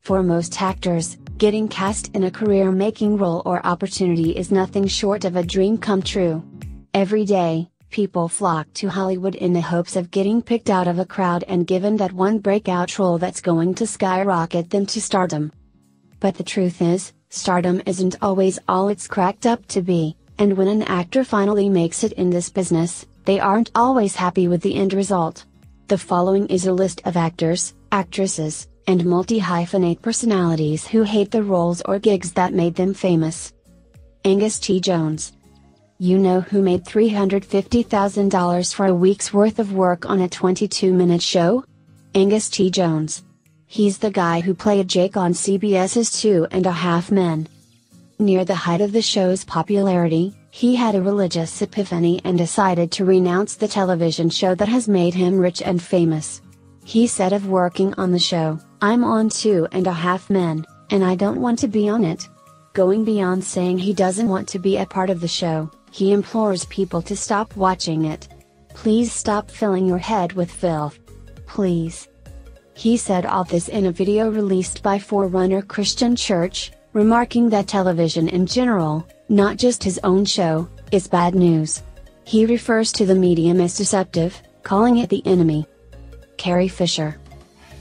For most actors, getting cast in a career-making role or opportunity is nothing short of a dream come true. Every day, people flock to Hollywood in the hopes of getting picked out of a crowd and given that one breakout role that's going to skyrocket them to stardom. But the truth is, stardom isn't always all it's cracked up to be, and when an actor finally makes it in this business, they aren't always happy with the end result. The following is a list of actors, actresses, and multi-hyphenate personalities who hate the roles or gigs that made them famous. Angus T. Jones. You know who made $350,000 for a week's worth of work on a 22-minute show? Angus T. Jones. He's the guy who played Jake on CBS's 2.5 Men. Near the height of the show's popularity, he had a religious epiphany and decided to renounce the television show that has made him rich and famous. He said of working on the show, "I'm on 2.5 Men, and I don't want to be on it." Going beyond saying he doesn't want to be a part of the show, he implores people to stop watching it. "Please stop filling your head with filth. Please." He said all this in a video released by Forerunner Christian Church, remarking that television in general, not just his own show, is bad news. He refers to the medium as deceptive, calling it the enemy. Carrie Fisher.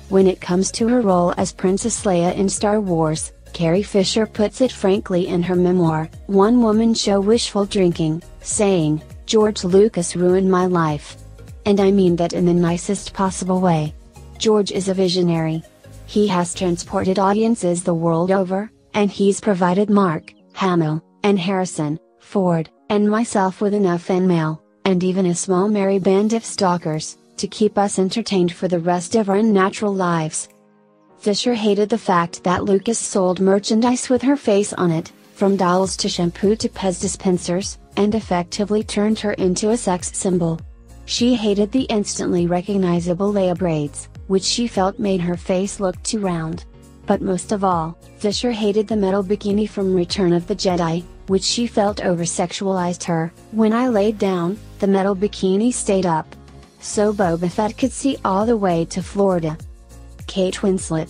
When it comes to her role as Princess Leia in Star Wars, Carrie Fisher puts it frankly in her memoir, One Woman Show Wishful Drinking, saying, "George Lucas ruined my life. And I mean that in the nicest possible way. George is a visionary. He has transported audiences the world over, and he's provided Mark, Hamill, and Harrison, Ford, and myself with enough fan mail, and even a small merry band of stalkers, to keep us entertained for the rest of our unnatural lives." Fisher hated the fact that Lucas sold merchandise with her face on it, from dolls to shampoo to Pez dispensers, and effectively turned her into a sex symbol. She hated the instantly recognizable Leia braids, which she felt made her face look too round. But most of all, Fisher hated the metal bikini from Return of the Jedi, which she felt over-sexualized her. "When I laid down, the metal bikini stayed up. So Boba Fett could see all the way to Florida." Kate Winslet.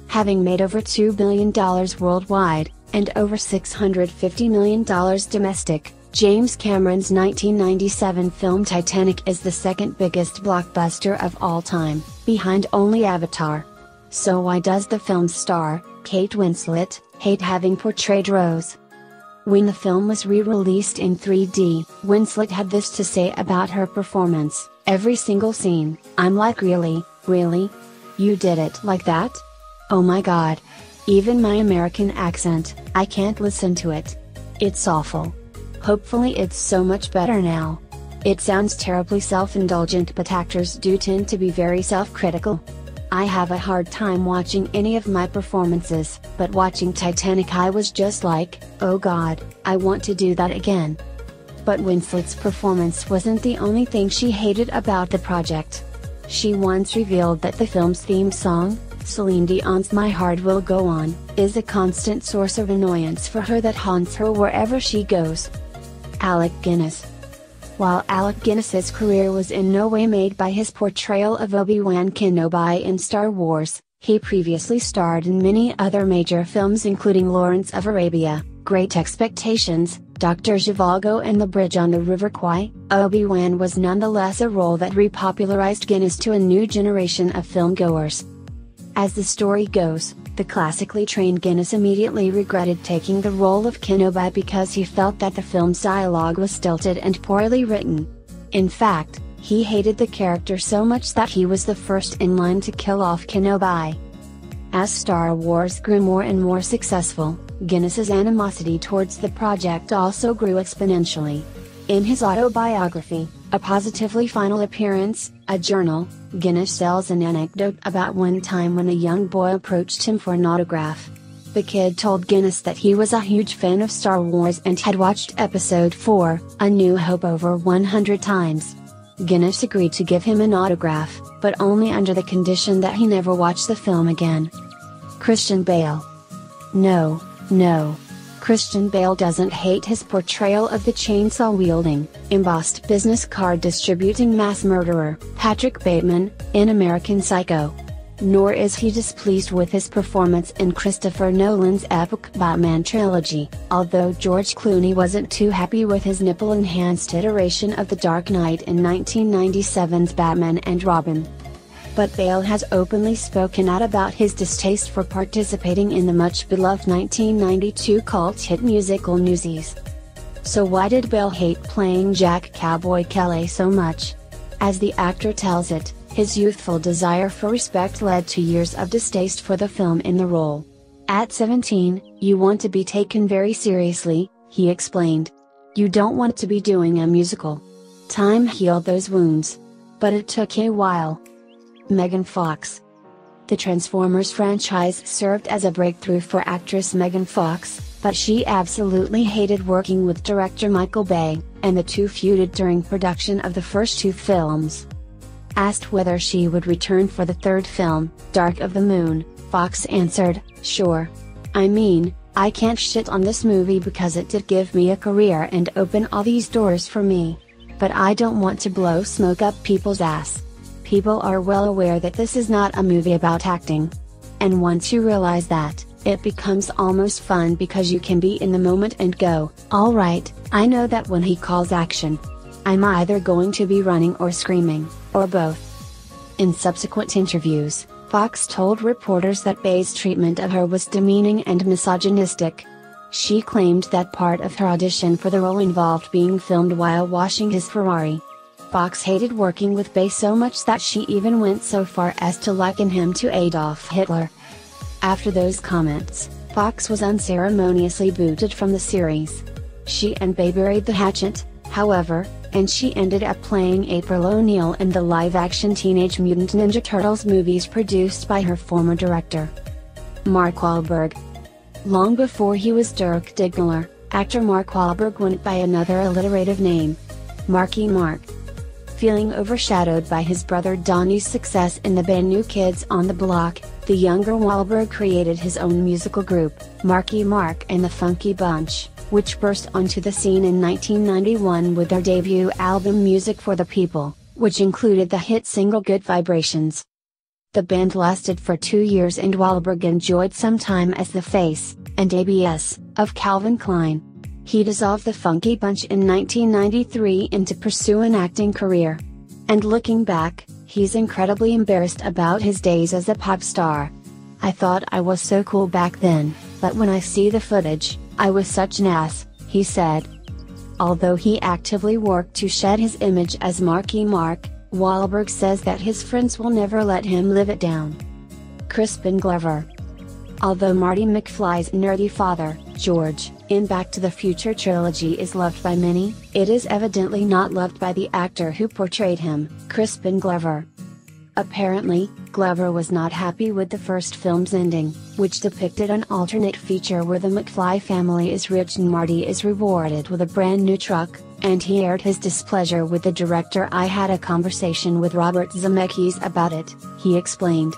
Having made over $2 billion worldwide, and over $650 million domestic, James Cameron's 1997 film Titanic is the second biggest blockbuster of all time, behind only Avatar. So why does the film's star, Kate Winslet, hate having portrayed Rose? When the film was re-released in 3D, Winslet had this to say about her performance: "Every single scene, I'm like, really? You did it like that? Oh my god. Even my American accent, I can't listen to it. It's awful. Hopefully it's so much better now." It sounds terribly self-indulgent, but actors do tend to be very self-critical. I have a hard time watching any of my performances, but watching Titanic I was just like, oh god, I want to do that again. But Winslet's performance wasn't the only thing she hated about the project. She once revealed that the film's theme song, Celine Dion's My Heart Will Go On, is a constant source of annoyance for her that haunts her wherever she goes. Alec Guinness. While Alec Guinness's career was in no way made by his portrayal of Obi-Wan Kenobi in Star Wars, he previously starred in many other major films including Lawrence of Arabia, Great Expectations, Dr. Zhivago and The Bridge on the River Kwai. Obi-Wan was nonetheless a role that repopularized Guinness to a new generation of filmgoers. As the story goes, the classically trained Guinness immediately regretted taking the role of Kenobi because he felt that the film's dialogue was stilted and poorly written. In fact, he hated the character so much that he was the first in line to kill off Kenobi. As Star Wars grew more and more successful, Guinness's animosity towards the project also grew exponentially. In his autobiography, A Positively Final Appearance, a journal, Guinness tells an anecdote about one time when a young boy approached him for an autograph. The kid told Guinness that he was a huge fan of Star Wars and had watched Episode 4, A New Hope over 100 times. Guinness agreed to give him an autograph, but only under the condition that he never watch the film again. Christian Bale. No. Christian Bale doesn't hate his portrayal of the chainsaw-wielding, embossed business card distributing mass murderer, Patrick Bateman, in American Psycho. Nor is he displeased with his performance in Christopher Nolan's epic Batman trilogy, although George Clooney wasn't too happy with his nipple-enhanced iteration of The Dark Knight in 1997's Batman and Robin. But Bale has openly spoken out about his distaste for participating in the much-beloved 1992 cult hit musical Newsies. So why did Bale hate playing Jack Cowboy Kelly so much? As the actor tells it, his youthful desire for respect led to years of distaste for the film in the role. At 17, you want to be taken very seriously, he explained. You don't want to be doing a musical. Time healed those wounds. But it took a while. Megan Fox. The Transformers franchise served as a breakthrough for actress Megan Fox, but she absolutely hated working with director Michael Bay, and the two feuded during production of the first two films. Asked whether she would return for the third film, Dark of the Moon, Fox answered, "Sure. I mean, I can't shit on this movie because it did give me a career and open all these doors for me. But I don't want to blow smoke up people's ass. People are well aware that this is not a movie about acting. And once you realize that, it becomes almost fun because you can be in the moment and go, alright, I know that when he calls action, I'm either going to be running or screaming, or both." In subsequent interviews, Fox told reporters that Bay's treatment of her was demeaning and misogynistic. She claimed that part of her audition for the role involved being filmed while washing his Ferrari. Fox hated working with Bay so much that she even went so far as to liken him to Adolf Hitler. After those comments, Fox was unceremoniously booted from the series. She and Bay buried the hatchet, however, and she ended up playing April O'Neil in the live-action Teenage Mutant Ninja Turtles movies produced by her former director, Mark Wahlberg. Long before he was Dirk Diggler, actor Mark Wahlberg went by another alliterative name, Marky Mark. Feeling overshadowed by his brother Donnie's success in the band New Kids on the Block, the younger Wahlberg created his own musical group, Marky Mark and the Funky Bunch, which burst onto the scene in 1991 with their debut album Music for the People, which included the hit single Good Vibrations. The band lasted for 2 years and Wahlberg enjoyed some time as the face, and ABS, of Calvin Klein. He dissolved the Funky Bunch in 1993 and to pursue an acting career. And looking back, he's incredibly embarrassed about his days as a pop star. "I thought I was so cool back then, but when I see the footage, I was such an ass," he said. Although he actively worked to shed his image as Marky Mark, Wahlberg says that his friends will never let him live it down. Crispin Glover. Although Marty McFly's nerdy father, George, in Back to the Future trilogy is loved by many, it is evidently not loved by the actor who portrayed him, Crispin Glover. Apparently, Glover was not happy with the first film's ending, which depicted an alternate future where the McFly family is rich and Marty is rewarded with a brand new truck, and he aired his displeasure with the director. "I had a conversation with Robert Zemeckis about it," he explained.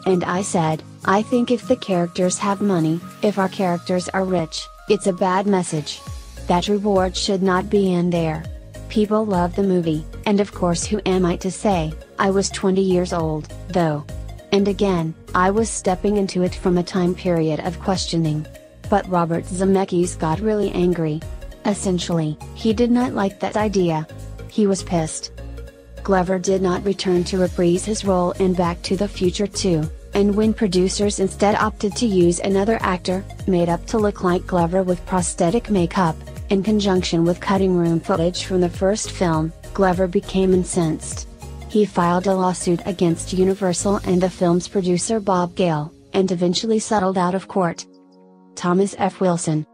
"And I said, I think if the characters have money, if our characters are rich, it's a bad message. That reward should not be in there. People love the movie, and of course who am I to say, I was 20 years old, though. And again, I was stepping into it from a time period of questioning. But Robert Zemeckis got really angry. Essentially, he did not like that idea. He was pissed." Glover did not return to reprise his role in Back to the Future 2, and when producers instead opted to use another actor, made up to look like Glover with prosthetic makeup, in conjunction with cutting room footage from the first film, Glover became incensed. He filed a lawsuit against Universal and the film's producer Bob Gale, and eventually settled out of court. Thomas F. Wilson.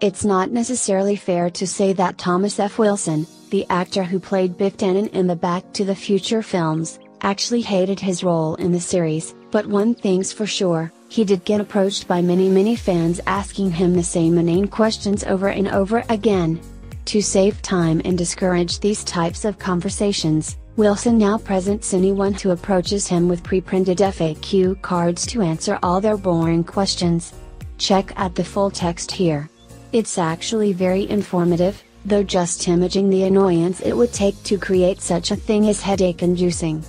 It's not necessarily fair to say that Thomas F. Wilson, the actor who played Biff Tannen in the Back to the Future films, actually hated his role in the series, but one thing's for sure, he did get approached by many fans asking him the same inane questions over and over again. To save time and discourage these types of conversations, Wilson now presents anyone who approaches him with pre-printed FAQ cards to answer all their boring questions. Check out the full text here. It's actually very informative, though just imaging the annoyance it would take to create such a thing is headache-inducing.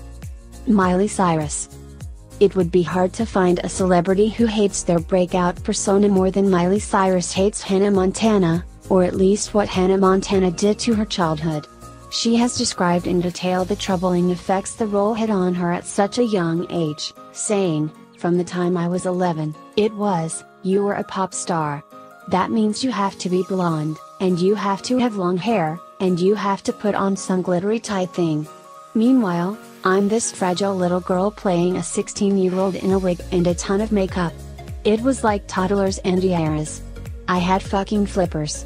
Miley Cyrus. It would be hard to find a celebrity who hates their breakout persona more than Miley Cyrus hates Hannah Montana, or at least what Hannah Montana did to her childhood. She has described in detail the troubling effects the role had on her at such a young age, saying, "From the time I was 11, it was, you were a pop star. That means you have to be blonde, and you have to have long hair, and you have to put on some glittery tie thing. Meanwhile, I'm this fragile little girl playing a 16-year-old in a wig and a ton of makeup. It was like toddlers and tiaras. I had fucking flippers."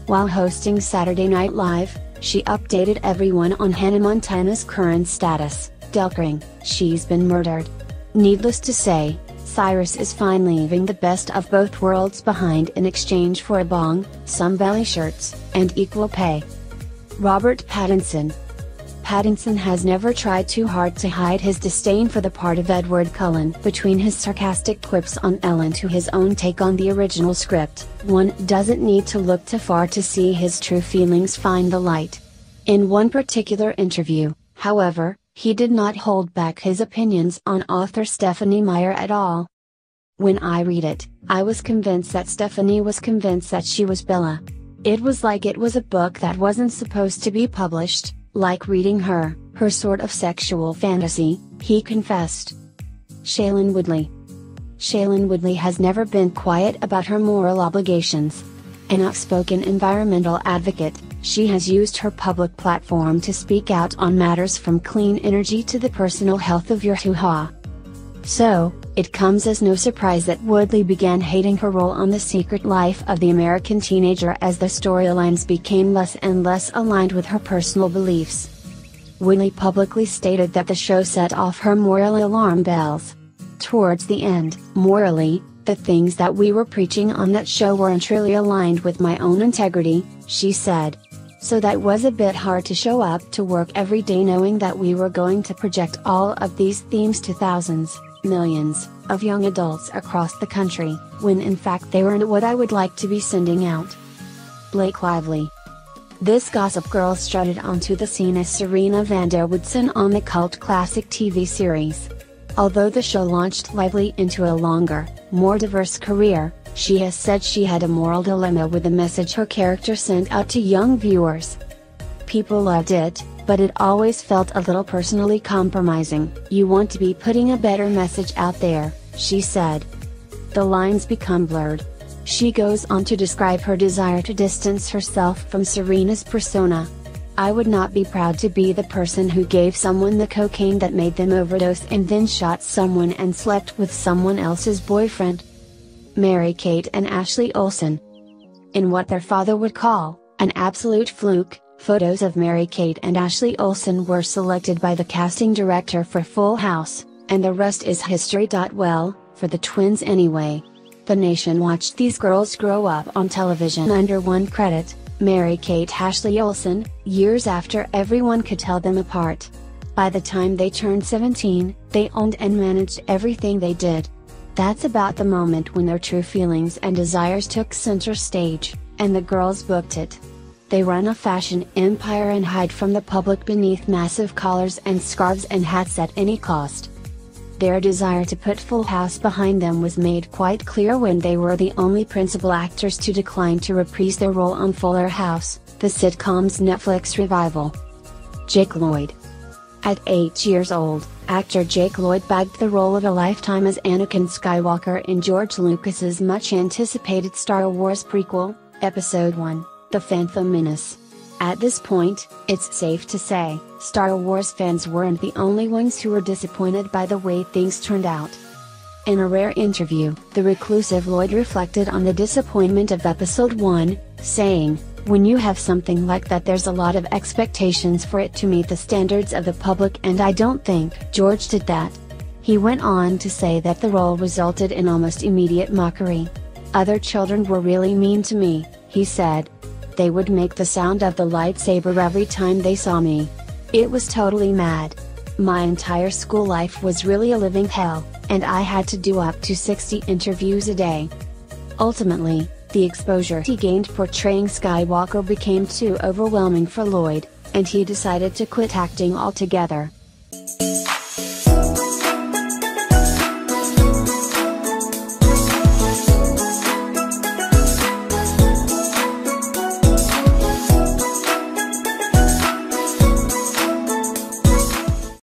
While hosting Saturday Night Live, she updated everyone on Hannah Montana's current status, declaring, "She's been murdered." Needless to say, Cyrus is fine leaving the best of both worlds behind in exchange for a bong, some belly shirts, and equal pay. Robert Pattinson. Pattinson has never tried too hard to hide his disdain for the part of Edward Cullen. Between his sarcastic quips on Ellen to his own take on the original script, one doesn't need to look too far to see his true feelings find the light. In one particular interview, however, he did not hold back his opinions on author Stephenie Meyer at all. "When I read it, I was convinced that Stephenie was convinced that she was Bella. It was like it was a book that wasn't supposed to be published, like reading her sort of sexual fantasy," he confessed. Shailene Woodley. Shailene Woodley has never been quiet about her moral obligations. An outspoken environmental advocate, she has used her public platform to speak out on matters from clean energy to the personal health of your hoo-ha. So, it comes as no surprise that Woodley began hating her role on The Secret Life of the American Teenager as the storylines became less and less aligned with her personal beliefs. Woodley publicly stated that the show set off her moral alarm bells. Towards the end, morally, the things that we were preaching on that show weren't truly aligned with my own integrity, she said. So that was a bit hard to show up to work every day knowing that we were going to project all of these themes to thousands, millions, of young adults across the country, when in fact they weren't what I would like to be sending out. Blake Lively. This gossip girl strutted onto the scene as Serena van der Woodsen on the cult classic TV series. Although the show launched Lively into a longer, more diverse career, she has said she had a moral dilemma with the message her character sent out to young viewers. "People loved it, but it always felt a little personally compromising. You want to be putting a better message out there," she said. The lines become blurred. She goes on to describe her desire to distance herself from Serena's persona. "I would not be proud to be the person who gave someone the cocaine that made them overdose and then shot someone and slept with someone else's boyfriend." Mary-Kate and Ashley Olsen. In what their father would call an absolute fluke, photos of Mary-Kate and Ashley Olsen were selected by the casting director for Full House, and the rest is history. Well, for the twins anyway. The nation watched these girls grow up on television under one credit, Mary-Kate Ashley Olsen, years after everyone could tell them apart. By the time they turned 17, they owned and managed everything they did. That's about the moment when their true feelings and desires took center stage, and the girls booked it. They run a fashion empire and hide from the public beneath massive collars and scarves and hats at any cost. Their desire to put Full House behind them was made quite clear when they were the only principal actors to decline to reprise their role on Fuller House, the sitcom's Netflix revival. Jake Lloyd. At 8 years old, actor Jake Lloyd bagged the role of a lifetime as Anakin Skywalker in George Lucas's much-anticipated Star Wars prequel, Episode 1, The Phantom Menace. At this point, it's safe to say, Star Wars fans weren't the only ones who were disappointed by the way things turned out. In a rare interview, the reclusive Lloyd reflected on the disappointment of Episode 1, saying, "When you have something like that, there's a lot of expectations for it to meet the standards of the public, and I don't think George did that." He went on to say that the role resulted in almost immediate mockery. "Other children were really mean to me," he said. "They would make the sound of the lightsaber every time they saw me. It was totally mad. My entire school life was really a living hell, and I had to do up to 60 interviews a day." Ultimately, the exposure he gained portraying Skywalker became too overwhelming for Lloyd, and he decided to quit acting altogether.